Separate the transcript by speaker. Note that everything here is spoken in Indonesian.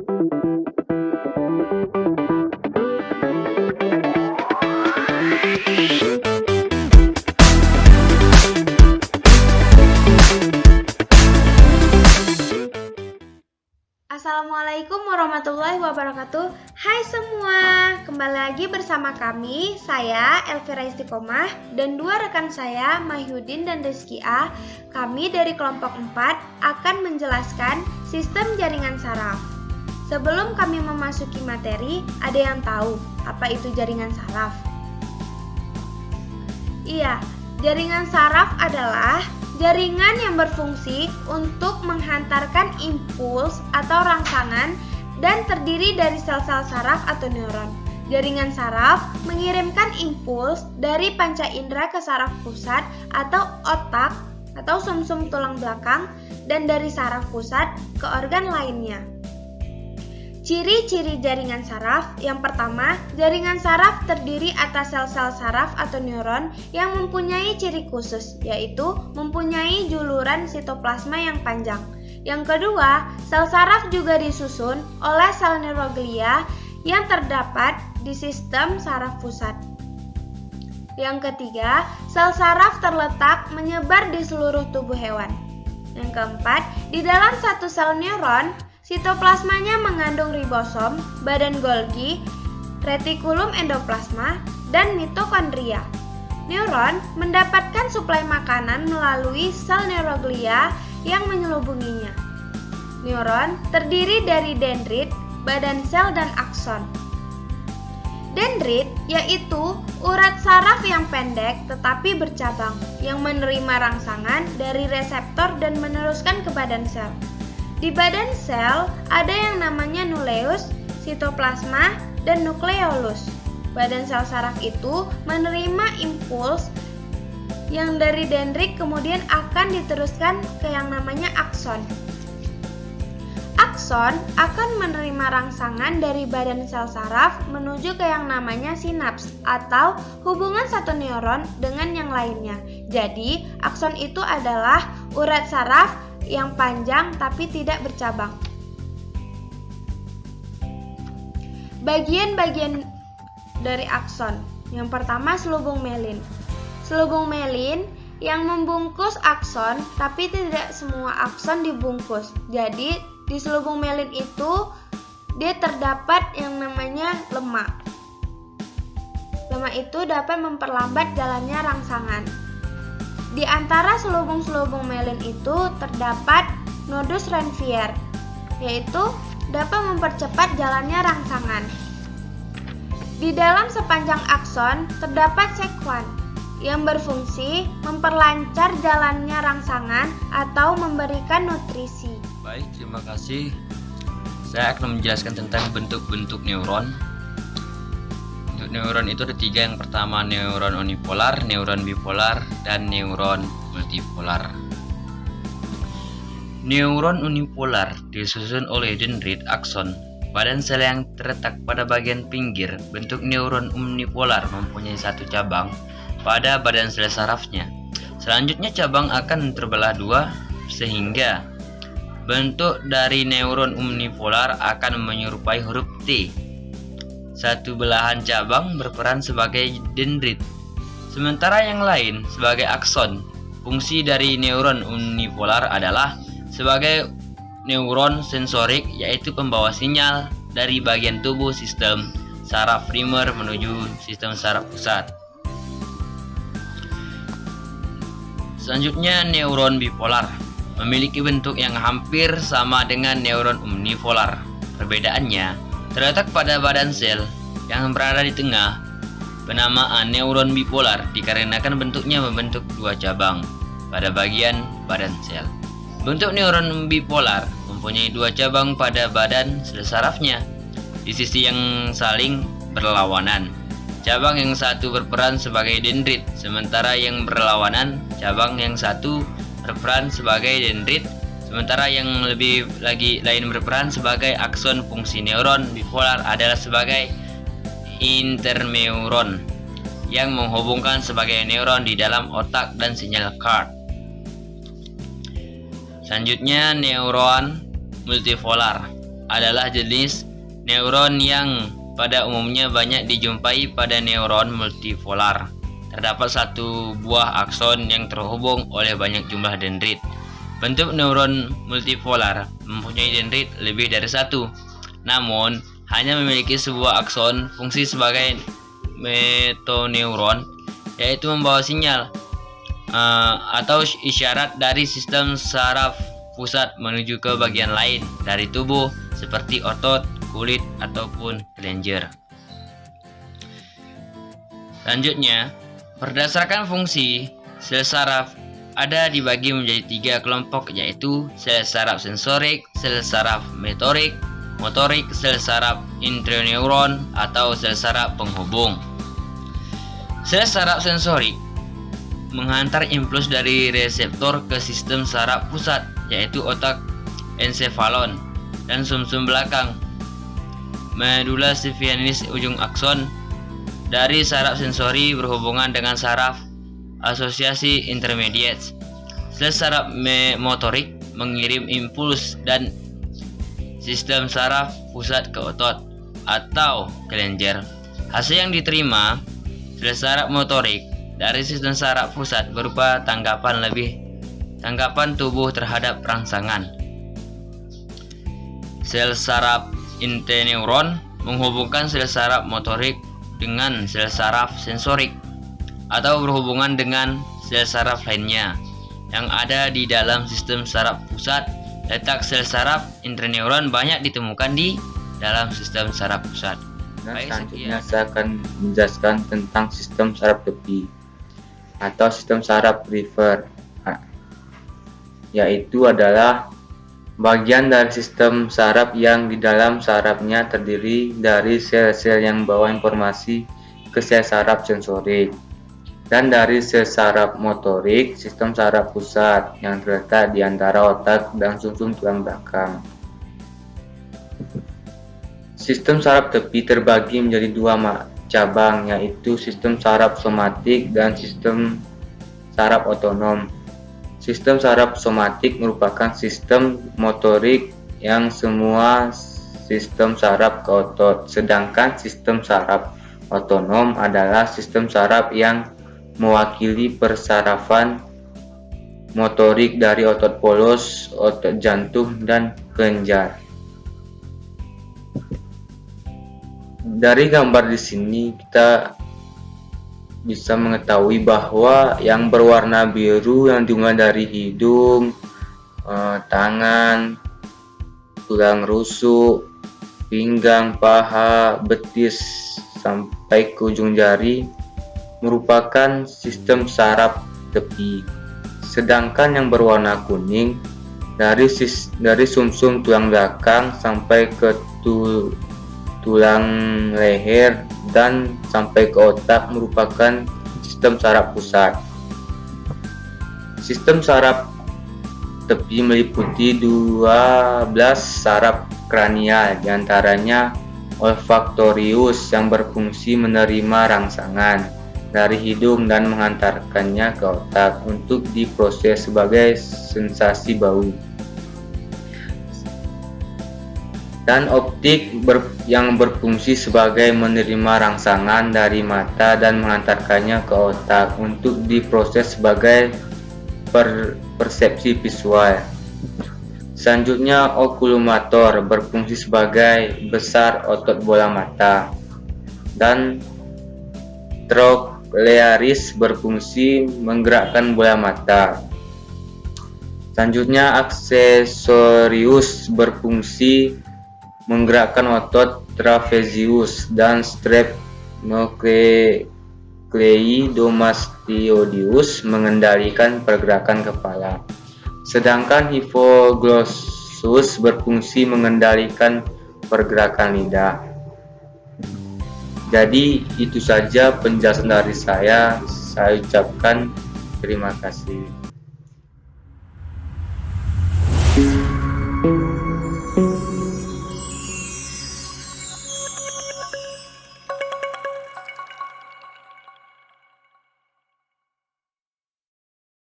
Speaker 1: Assalamualaikum warahmatullahi wabarakatuh. Hai semua, kembali lagi bersama kami, saya Elvira Istiqomah dan dua rekan saya, Mahyudin dan Rizky A. Kami dari kelompok 4 akan menjelaskan sistem jaringan saraf. Sebelum kami memasuki materi, ada yang tahu apa itu jaringan saraf? Iya, jaringan saraf adalah jaringan yang berfungsi untuk menghantarkan impuls atau rangsangan dan terdiri dari sel-sel saraf atau neuron. Jaringan saraf mengirimkan impuls dari panca indera ke saraf pusat atau otak atau sumsum tulang belakang dan dari saraf pusat ke organ lainnya. Ciri-ciri jaringan saraf. Yang pertama, jaringan saraf terdiri atas sel-sel saraf atau neuron yang mempunyai ciri khusus, yaitu mempunyai juluran sitoplasma yang panjang. Yang kedua, sel saraf juga disusun oleh sel neuroglia yang terdapat di sistem saraf pusat. Yang ketiga, sel saraf terletak menyebar di seluruh tubuh hewan. Yang keempat, di dalam satu sel neuron, sitoplasmanya mengandung ribosom, badan Golgi, retikulum endoplasma, dan mitokondria. Neuron mendapatkan suplai makanan melalui sel neuroglia yang menyelubunginya. Neuron terdiri dari dendrit, badan sel, dan akson. Dendrit yaitu urat saraf yang pendek tetapi bercabang yang menerima rangsangan dari reseptor dan meneruskan ke badan sel. Di badan sel ada yang namanya nuleus, sitoplasma, dan nukleolus. Badan sel saraf itu menerima impuls yang dari dendrit kemudian akan diteruskan ke yang namanya akson. Akson akan menerima rangsangan dari badan sel saraf menuju ke yang namanya sinaps atau hubungan satu neuron dengan yang lainnya. Jadi, akson itu adalah urat saraf yang panjang tapi tidak bercabang. Bagian-bagian dari akson. Yang pertama, selubung melin. Selubung melin yang membungkus akson, tapi tidak semua akson dibungkus. Jadi, di selubung melin itu dia terdapat yang namanya lemak. Lemak itu dapat memperlambat jalannya rangsangan. Di antara selubung-selubung melin itu terdapat nodus Ranvier, yaitu dapat mempercepat jalannya rangsangan. Di dalam sepanjang akson terdapat sekwan yang berfungsi memperlancar jalannya rangsangan atau memberikan nutrisi.
Speaker 2: Baik, terima kasih. Saya akan menjelaskan tentang bentuk-bentuk neuron. Neuron itu ada tiga. Yang pertama neuron unipolar, neuron bipolar, dan neuron multipolar. Neuron unipolar disusun oleh dendrit akson, badan sel yang terletak pada bagian pinggir. Bentuk neuron unipolar mempunyai satu cabang pada badan sel sarafnya. Selanjutnya cabang akan terbelah dua sehingga bentuk dari neuron unipolar akan menyerupai huruf T. Satu belahan cabang berperan sebagai dendrit, sementara yang lain sebagai akson. Fungsi dari neuron unipolar adalah sebagai neuron sensorik, yaitu pembawa sinyal dari bagian tubuh sistem saraf primer menuju sistem saraf pusat. Selanjutnya, neuron bipolar memiliki bentuk yang hampir sama dengan neuron unipolar. Perbedaannya terletak pada badan sel yang berada di tengah. Penamaan neuron bipolar dikarenakan bentuknya membentuk dua cabang pada bagian badan sel. Bentuk neuron bipolar mempunyai dua cabang pada badan sel sarafnya di sisi yang saling berlawanan. Cabang yang satu berperan sebagai dendrit, sementara yang berlawanan cabang yang satu berperan sebagai dendrit, sementara yang lebih lagi lain berperan sebagai akson. Fungsi neuron bipolar adalah sebagai interneuron yang menghubungkan sebagai neuron di dalam otak dan sinyal card. Selanjutnya, neuron multipolar adalah jenis neuron yang pada umumnya banyak dijumpai pada neuron multipolar. Terdapat satu buah akson yang terhubung oleh banyak jumlah dendrit. Bentuk neuron multipolar mempunyai dendrit lebih dari satu, namun hanya memiliki sebuah akson fungsi sebagai metoneuron, yaitu membawa sinyal atau isyarat dari sistem saraf pusat menuju ke bagian lain dari tubuh seperti otot, kulit, ataupun kelenjar. Selanjutnya, berdasarkan fungsi, sel saraf ada dibagi menjadi 3 kelompok, yaitu sel saraf sensorik, sel saraf motorik, sel saraf intraneuron atau sel saraf penghubung. Sel saraf sensorik menghantar impuls dari reseptor ke sistem saraf pusat, yaitu otak ensefalon dan sumsum belakang. Medula sphinctis ujung akson dari saraf sensori berhubungan dengan saraf asosiasi intermediate. Sel saraf motorik mengirim impuls dan sistem saraf pusat ke otot atau kelenjar. Hasil yang diterima sel saraf motorik dari sistem saraf pusat berupa tanggapan tubuh terhadap rangsangan. Sel saraf intraneuron menghubungkan sel saraf motorik dengan sel saraf sensorik atau berhubungan dengan sel saraf lainnya yang ada di dalam sistem saraf pusat. Letak sel saraf intraneuron banyak ditemukan di dalam sistem saraf pusat.
Speaker 3: Nah, selanjutnya saya akan menjelaskan tentang sistem saraf tepi atau sistem saraf perifer, yaitu adalah bagian dari sistem saraf yang di dalam sarafnya terdiri dari sel-sel yang membawa informasi ke sel saraf sensorik, dan dari sel saraf motorik, sistem saraf pusat yang terletak di antara otak dan sumsum tulang belakang. Sistem saraf tepi terbagi menjadi 2 cabang, yaitu sistem saraf somatik dan sistem saraf otonom. Sistem saraf somatik merupakan sistem motorik yang semua sistem saraf ke otot, sedangkan sistem saraf otonom adalah sistem saraf yang mewakili persarafan motorik dari otot polos, otot jantung, dan kelenjar. Dari gambar di sini kita bisa mengetahui bahwa yang berwarna biru yang dimulai dari hidung, tangan, tulang rusuk, pinggang, paha, betis sampai ke ujung jari merupakan sistem saraf tepi. Sedangkan yang berwarna kuning dari sumsum tulang belakang sampai ke tulang leher dan sampai ke otak merupakan sistem saraf pusat. Sistem saraf tepi meliputi 12 saraf kranial, diantaranya olfaktorius yang berfungsi menerima rangsangan dari hidung dan mengantarkannya ke otak untuk diproses sebagai sensasi bau, dan optik yang berfungsi sebagai menerima rangsangan dari mata dan mengantarkannya ke otak untuk diproses sebagai persepsi visual. Selanjutnya, okulomotor berfungsi sebagai besar otot bola mata, dan troklearis berfungsi menggerakkan bola mata. Selanjutnya, aksesorius berfungsi menggerakkan otot trapezius, dan sternocleidomastoideus mengendalikan pergerakan kepala. Sedangkan hipoglossus berfungsi mengendalikan pergerakan lidah. Jadi itu saja penjelasan dari saya. Saya ucapkan terima kasih.